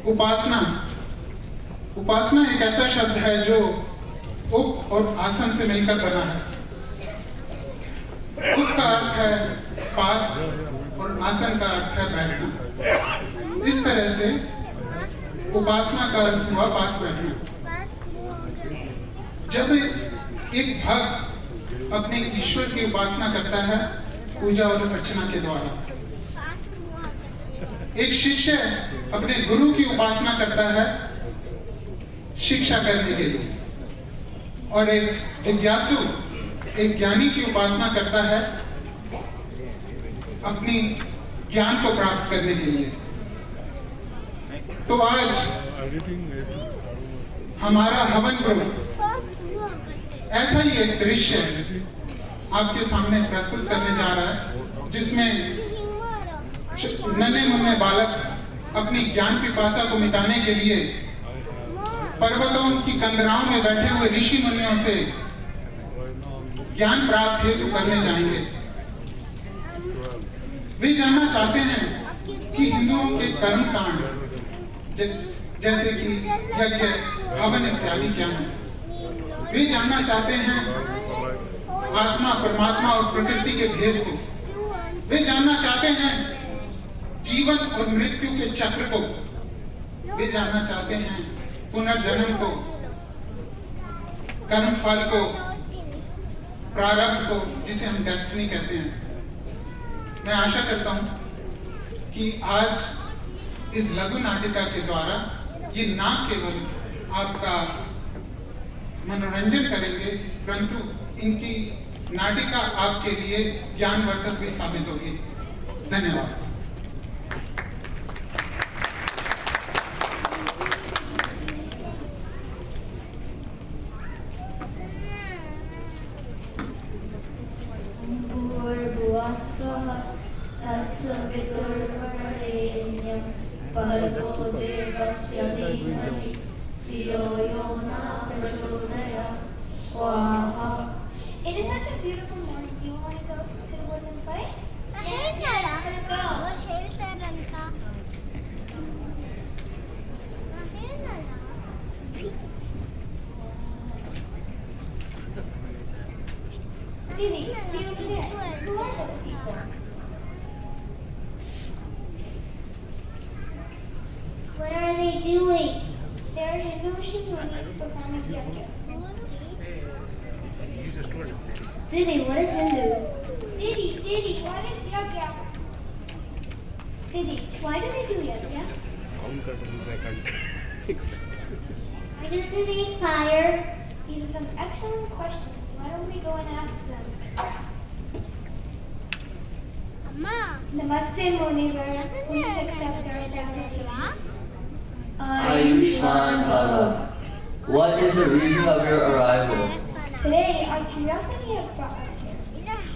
उपासना उपासना एक ऐसा शब्द है जो उप और आसन से मिलकर बना है। उप का अर्थ है पास और आसन का अर्थ है बैठना। इस तरह से उपासना का अर्थ हुआ पास बैठना। जब एक भक्त अपने ईश्वर की उपासना करता है पूजा और अर्चना के द्वारा, एक शिष्य अपने गुरु की उपासना करता है शिक्षा करने के लिए, और एक जिज्ञासु एक ज्ञानी की उपासना करता है अपनी ज्ञान को प्राप्त करने के लिए। तो आज हमारा हवन ग्रुप ऐसा ही एक दृश्य आपके सामने प्रस्तुत करने जा रहा है, जिसमें नन्हे मुन्ने बालक अपनी ज्ञान पिपासा को मिटाने के लिए पर्वतों की कंदराओं में बैठे हुए ऋषि मुनियों से ज्ञान प्राप्त हेतु करने जाएंगे। वे जानना चाहते हैं कि हिंदुओं के कर्म कांड जैसे कि यज्ञ, हवन इत्यादि क्या है। वे जानना चाहते हैं आत्मा, परमात्मा और प्रकृति के भेद को। वे जानना चाहते हैं जीवन और मृत्यु के चक्र को। वे जानना चाहते हैं पुनर्जन्म को, कर्म फल को, प्रारब्ध को, जिसे हम डेस्टिनी कहते हैं। मैं आशा करता हूं कि आज इस लघु नाटिका के द्वारा ये ना केवल आपका मनोरंजन करेंगे, परंतु इनकी नाटिका आपके लिए ज्ञानवर्धक भी साबित होगी। धन्यवाद। It is such a beautiful morning. Do you want to go to the woods and play? Yes, let's go. Didi, see over there. Who are those people? What are they doing? They are Hindu Munis performing yajna. Didi, what is Hindu? Didi, what is yajna? Didi, why do they do yajna? Why do they make fire? These are some excellent questions. Why don't we go and ask them? Namaste, Munivar. Please accept our salutation. Ayushman Bhava. What is the reason of your arrival? Today, our curiosity has brought us here.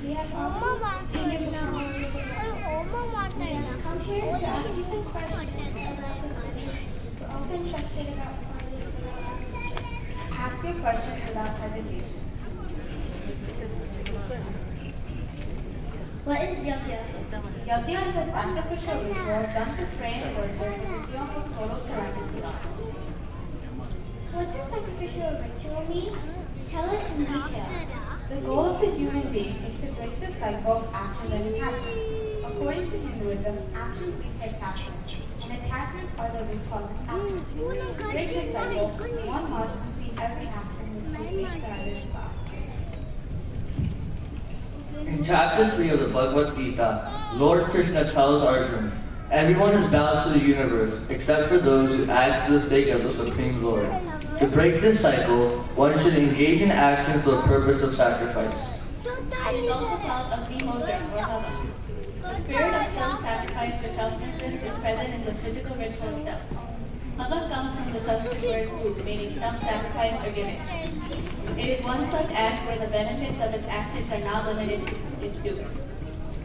We have often seen you before. We have come here to ask you some questions about this country. We're also interested about finding out. Ask your questions without hesitation. What is yajna? Yajna is a sacrificial ritual done to pray and worship Sukhyam with total surrender to God. What does sacrificial ritual mean? Tell us in detail. The goal of the human being is to break the cycle of action and attachment. According to Hinduism, actions lead to attachment, and attachments are the root cause of action. To break this cycle, one must complete every action with complete surrender to God. In chapter 3 of the Bhagavad Gita, Lord Krishna tells Arjuna, everyone is bound to the universe except for those who act for the sake of the Supreme Lord. To break this cycle, one should engage in action for the purpose of sacrifice. It is also called a Abhimodan or Hawan. The spirit of self-sacrifice or selflessness is present in the physical ritual itself. Havan comes from the Sanskrit word meaning self-sacrifice or giving. It is one such act where the benefits of its actions are not limited to its doer.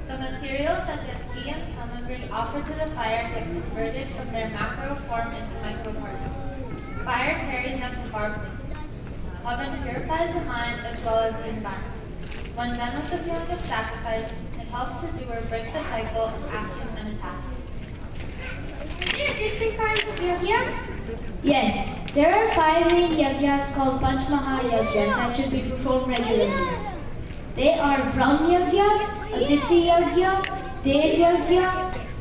The materials such as ghee and samagri offered to the fire get converted from their macro form into micro form. Fire carries them to far places. Havan purifies the mind as well as the environment. When done with the feeling of sacrifice, it helps the doer break the cycle of action and attachment. There, just be kind to yagyas? Yes, there are 5 main yagyas called Panch Mahayagyas that should be performed regularly. They are Brahm Yagya, Aditya Yagya, Dev Yagya,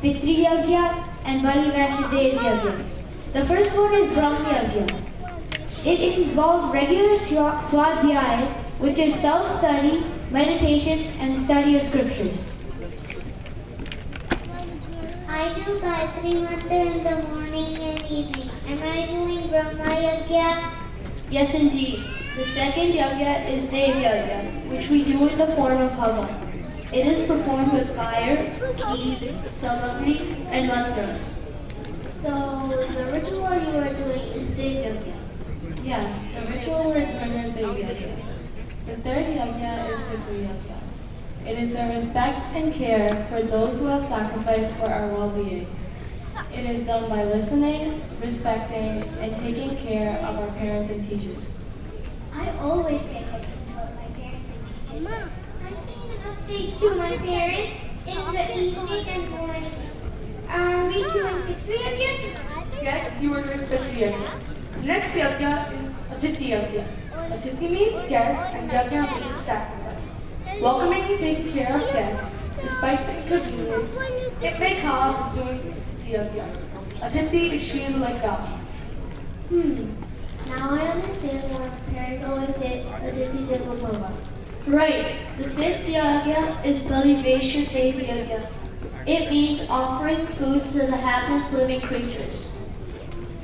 Pitri Yagya, and Bali Vashudev Yagya. The first one is Brahm Yagya. It involves regular swadhyaya, which is self-study, meditation, and study of scriptures. I do Gayatri Mantra in the morning and evening. Am I doing Brahma Yagya? Yes, indeed. The second yagya is Dev Yagya, which we do in the form of Hawan. It is performed with fire, ghee, samagri, and mantras. So the ritual you are doing is Dev Yagya. Yes, the ritual words rendered Dev Yagya. The third yagya is Pitri Yagya. It is the respect and care for those who have sacrificed for our well-being. It is done by listening, respecting, and taking care of our parents and teachers. I always pay attention to what my parents and teachers say. I speak to my parents in the evening and morning. Are we doing Pitri Yagya? Yes, you are doing Pitri Yagya. Next yagya is Atithi Yagya. Atithi means guest and yagya means sacrifice. Welcoming and taking care of guests, despite the inconvenience it may cause, is doing Atithi Yagya. Atithi is treated like God. Now I understand why my parents always say Atithi Devo Bhava. Right. The fifth yagya is Balivesha Dev Yagya. It means offering food to the hapless living creatures.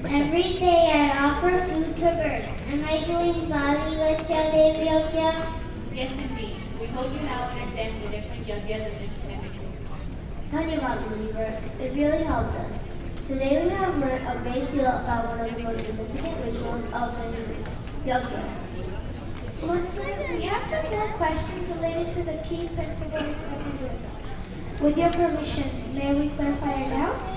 Every day I offer food to birds. Am I doing Bali Vasya Dev Yagya? Yes, indeed. We hope you now understand the different yagyas and their significance. Dhanyavad, believer. It really helped us. Today we have learned a great deal about one of the most significant rituals of the Hindus, Yagya. We have some more questions related to the key principles of Hinduism. With your permission, may we clarify our doubts?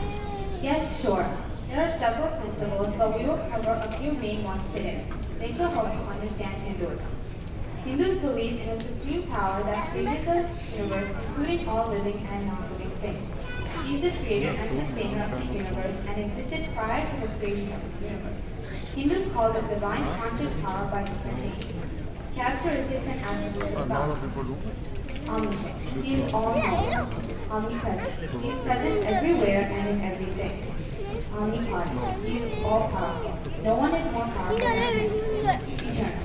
Yes, sure. There are several principles, but we will cover a few main ones today. They shall help you understand Hinduism. Hindus believe in a supreme power that created the universe, including all living and non-living things. He is the creator and sustainer of the universe and existed prior to the creation of the universe. Hindus call this divine conscious power by different names. Characteristics and attributes of God. Omniscient. He is all-knowing. Omnipresent. He is present everywhere and in everything. Omnipotent. He is all-powerful. No one is more powerful than him. Eternal.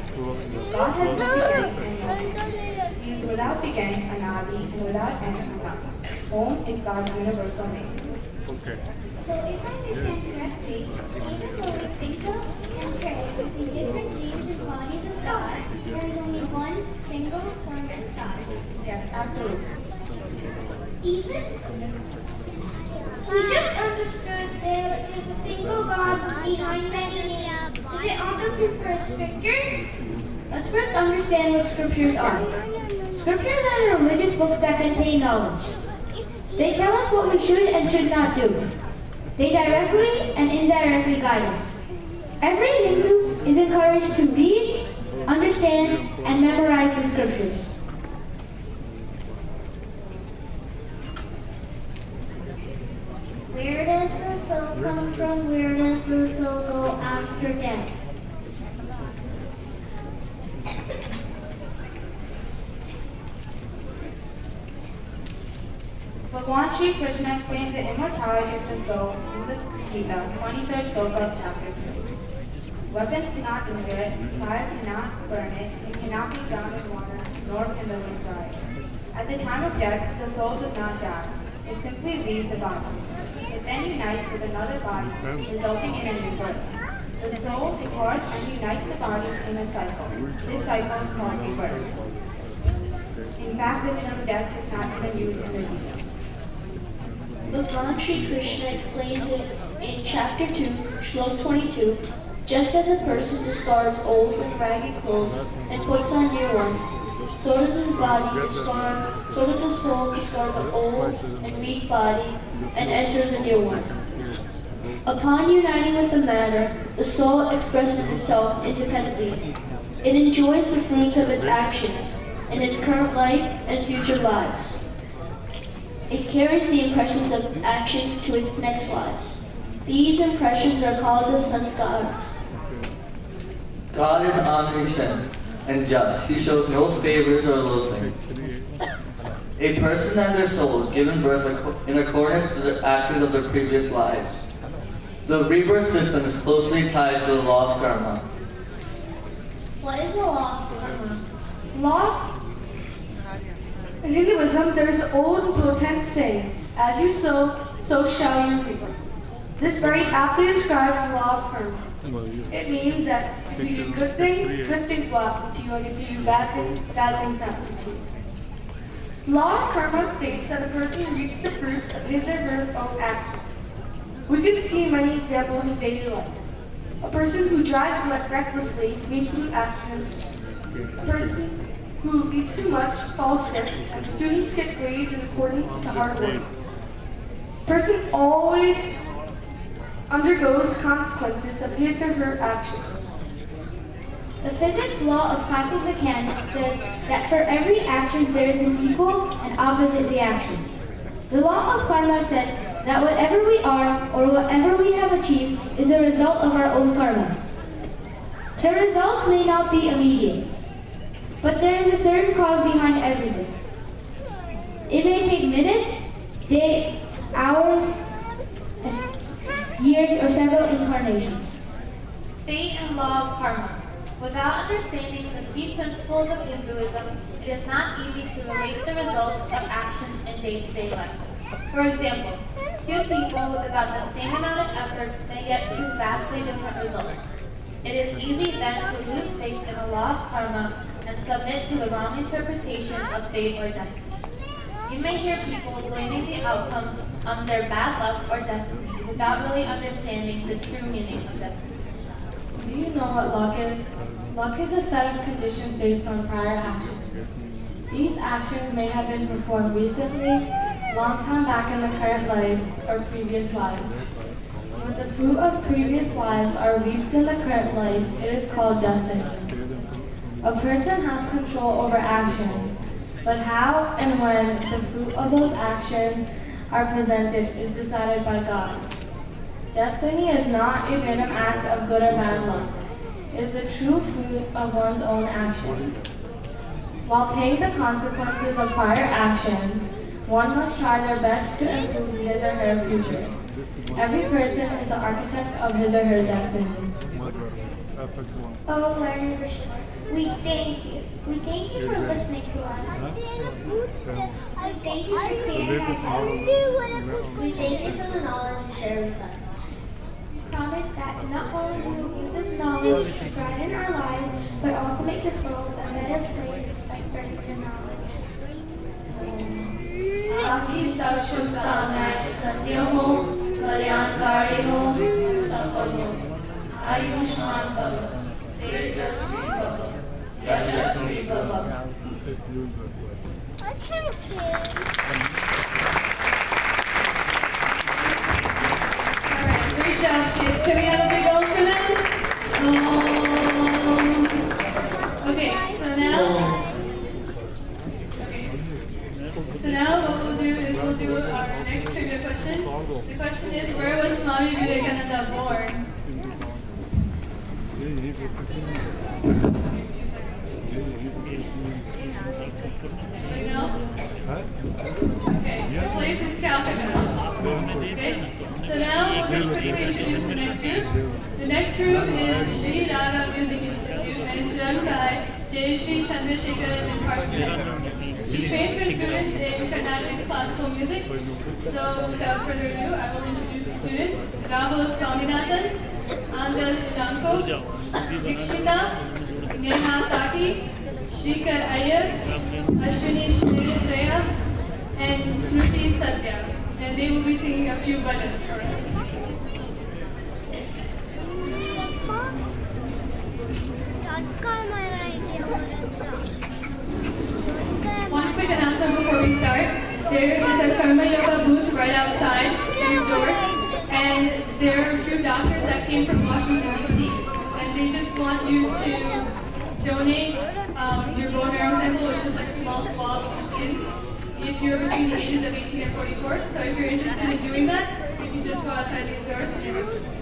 God has no beginning and no end. He is without beginning, anadi, and without end, anam. Om is God's universal name. So if I understand correctly, even though we think of and pray and see different names and bodies of God, there is only one single formless God. Yes, absolutely. Even we just understood there is a single God behind many names. Is it also true for scriptures? Let's first understand what scriptures are. Scriptures are the religious books that contain knowledge. They tell us what we should and should not do. They directly and indirectly guide us. Every Hindu is encouraged to read, understand, and memorize the scriptures. Where does the soul come from? Where does the soul go after death? Bhagwan Sri Krishna explains the immortality of the soul in the Gita, 23rd shloka of chapter 2. Weapons cannot injure it, fire cannot burn it, it cannot be drowned in water, nor can the wind dry it. At the time of death, the soul does not die. It simply leaves the body. It then unites with another body, resulting in a new birth. The soul departs and unites the bodies in a cycle. This cycle is called rebirth. In fact, the term death is not even used in the Gita. Bhagwan Sri Krishna explains it in chapter 2, Shlok 22. Just as a person discards old and ragged clothes and puts on new ones, so does his body discard, so does the soul discard the old and weak body and enters a new one. Upon uniting with the matter, the soul expresses itself independently. It enjoys the fruits of its actions in its current life and future lives. It carries the impressions of its actions to its next lives. These impressions are called the sanskars. God is omniscient and just. He shows no favors or loathing. A person and their soul is given birth in accordance to the actions of their previous lives. The rebirth system is closely tied to the law of karma. What is the law of karma? Law? In Hinduism, there is an old and potent saying, as you sow, so shall you reap. This very aptly describes the law of karma. It means that if you do good things will happen to you, and if you do bad things happen to you. Law of karma states that a person reaps the fruits of his or her own actions. We can see many examples in daily life. A person who drives recklessly meets with accidents. A person who eats too much falls sick, and students get grades in accordance to hard work. A person always undergoes consequences of his or her actions. The physics law of classic mechanics says that for every action there is an equal and opposite reaction. The law of karma says that whatever we are or whatever we have achieved is a result of our own karmas. The result may not be immediate, but there is a certain cause behind everything. It may take minutes, days, hours, years, or several incarnations. Fate and law of karma. Without understanding the key principles of Hinduism, it is not easy to relate the results of actions in day-to-day life. For example, two people with about the same amount of efforts may get two vastly different results. It is easy then to lose faith in the law of karma and submit to the wrong interpretation of fate or destiny. You may hear people blaming the outcome on their bad luck or destiny without really understanding the true meaning of destiny. Do you know what luck is? Luck is a set of conditions based on prior actions. These actions may have been performed recently, long time back in the current life, or previous lives. When the fruit of previous lives are reaped in the current life, it is called destiny. A person has control over actions, but how and when the fruit of those actions are presented is decided by God. Destiny is not a random act of good or bad luck. It is the true fruit of one's own actions. While paying the consequences of prior actions, one must try their best to improve his or her future. Every person is the architect of his or her destiny. Oh, learner Vishnu, we thank you. We thank you for listening to us. We thank you for clearing our doubt. We thank you for the knowledge you share with us. Promise that not only will we use this knowledge to brighten our lives, but also make this world a better place by spreading the knowledge. आपकी सब शुभकामनाएं सत्य हो, कल्याणकारी हो, सफल हो। आयुष्मान भव, तेजस्वी भव, यशस्वी भव। Great job, kids. Can we have a big O for them? Okay, so now what we'll do is we'll do our next trivia question. The question is, where was Swami Vivekananda born? Anybody know? Okay, the place is Calcutta. Okay, so now we'll just quickly introduce the next group. The next group is Sri Radha Music Institute, and it's run by Jai Shri Chandrasekhar and Parsonal. She trains her students in Carnatic classical music. So without further ado, I will introduce the students. Rahul Swaminathan, Andal Ilanko, Dikshita, Neha Tati, Shrikar Iyer, Ashwini Shreya, and Smriti Satya. And they will be singing a few bhajans for us. One quick announcement before we start. There is a Karma Yoga booth right outside these doors, and there are a few doctors that came from Washington, D.C., and they just want you to donate your bone marrow sample, which is like a small swab of your skin, if you're between the ages of 18 and 44. So if you're interested in doing that, you can just go outside these doors and